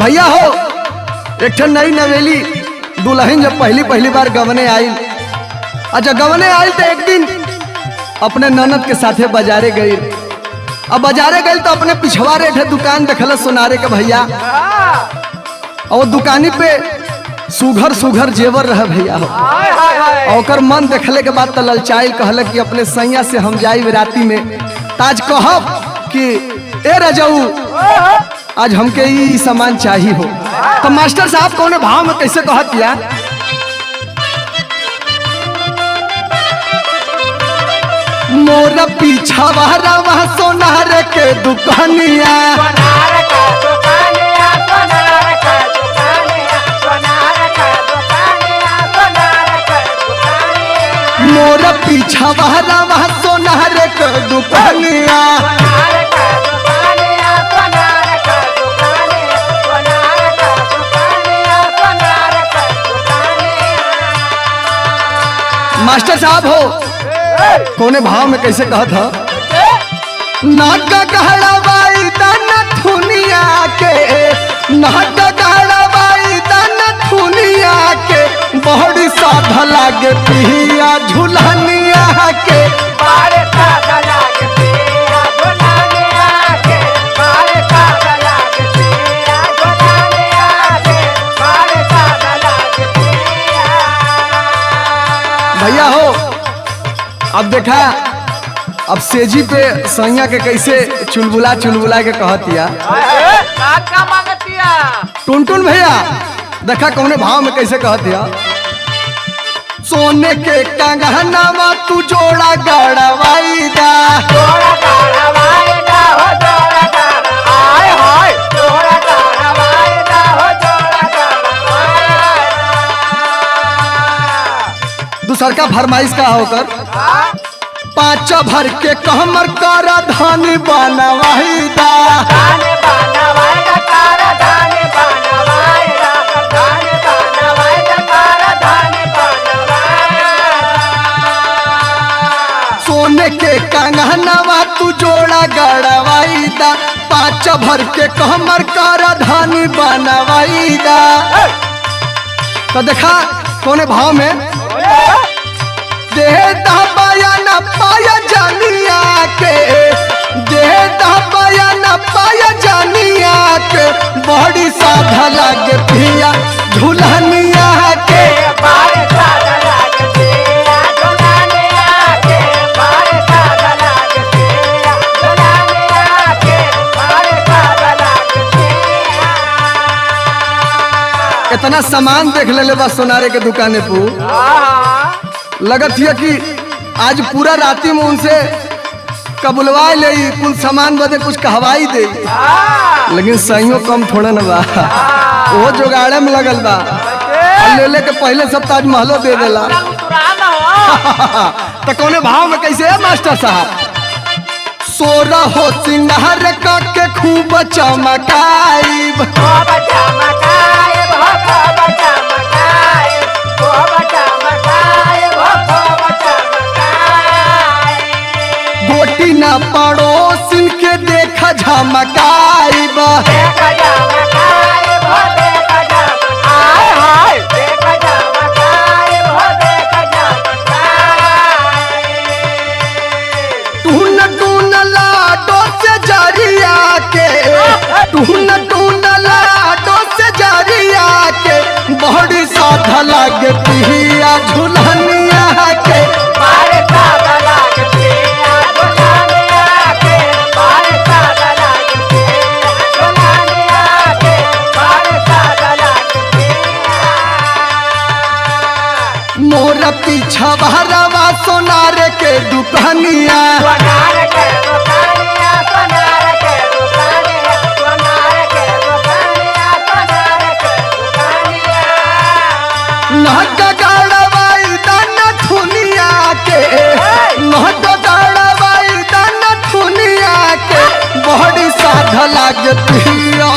भैया हो एक नई नवेली दुल्हन जब पहली बार गवने आई, अच्छा गवने आई तो एक दिन अपने ननद के साथे बाजारे गई। अब बाजारे गई तो अपने पिछवाड़े थे दुकान देखल सोनारे के भैया, और दुकानी पे सुघर सुघर जेवर रहे भैया हो। और मन देखले के बाद तो ललचाई, कहले कि अपने सैया से हम जाई राती में ताज कहब कि ए रजाऊ आज हमके ई सामान चाहिए हो। तो मास्टर साहब कौन भाव में कैसे कहत या मोर पीछा वह सोनार के दुकानिया, मोर पीछा वह सोनार के दुकानिया। मास्टर साहब हो कोने भाव में कैसे कहा था नागा कहड़ा बाई दाना थुनिया के, नागा कहड़ा बाई दाना थुनिया के, बड़ी साधा लागे पिया झुलनिया के, बारे साधा लागे पिया झुलनिया के, बारे साधा लागे पिया झुलनिया के, बारे साधा लागे पिया। भैया हो अब देखा अब सेजी पे सैया के कैसे चुलबुला चुलबुला के कहतिया टुनटुन भैया देखा कौने भाव में कैसे कहतिया सोने के कंगनवा तू जोड़ा गड़वाई दा, दूसर का फरमाइश का होकर पाँच भर के कहमर कर धानी बनवाई दा, सोने के कंगनवा तू जोड़ा गड़वाई दा, पाँच भर के कहमर कर धानी बनवाई दा। तो देखा कोने भाव में देता पाया न पाया जानिया के, देता पाया न पाया जानिया के, बड़ी साधा लागे पिया झुलनिया के, बारे साधा लागे पिया झुलनिया के, बारे साधा लागे पिया झुलनिया के, बारे साधा लागे पिया। इतना सामान देख ले बस सोनारे के दुकाने पर लगत है कि आज पूरा राती में उनसे कबुलवा ले कुल सामान बदे कुछ कहवाई दे, लेकिन सहीओ कम थोड़ा न बा, वो जोगाड़े में लगल बा, ले के पहले सब ताजमहलो दे देला। तो कौने भाव में कैसे है मास्टर साहब सोरा हो सिंगार के खूब चमकाइब, गोटी न पड़ोसिन के देखा झमकाइब, टून टून लाडो से जरिया के, टून टून लाडो से जरिया के, बड़ी साधा लागे पिया झुलनिया के, बारे साधा लागे पिया झुलनिया के, बारे साधा लागे पिया झुलनिया के, बारे साधा लागे पिया। मोर पीछा भरवा सोनारे के दुकानिया, सोनारे के दुकानिया, सोनारे के दुकानिया, सोनारे के दुकानिया, सोनारे के दुकानिया। नागा गड़वाई दाना थुनिया के, नागा गड़वाई दाना थुनिया के, बड़ी साधा लागे पिया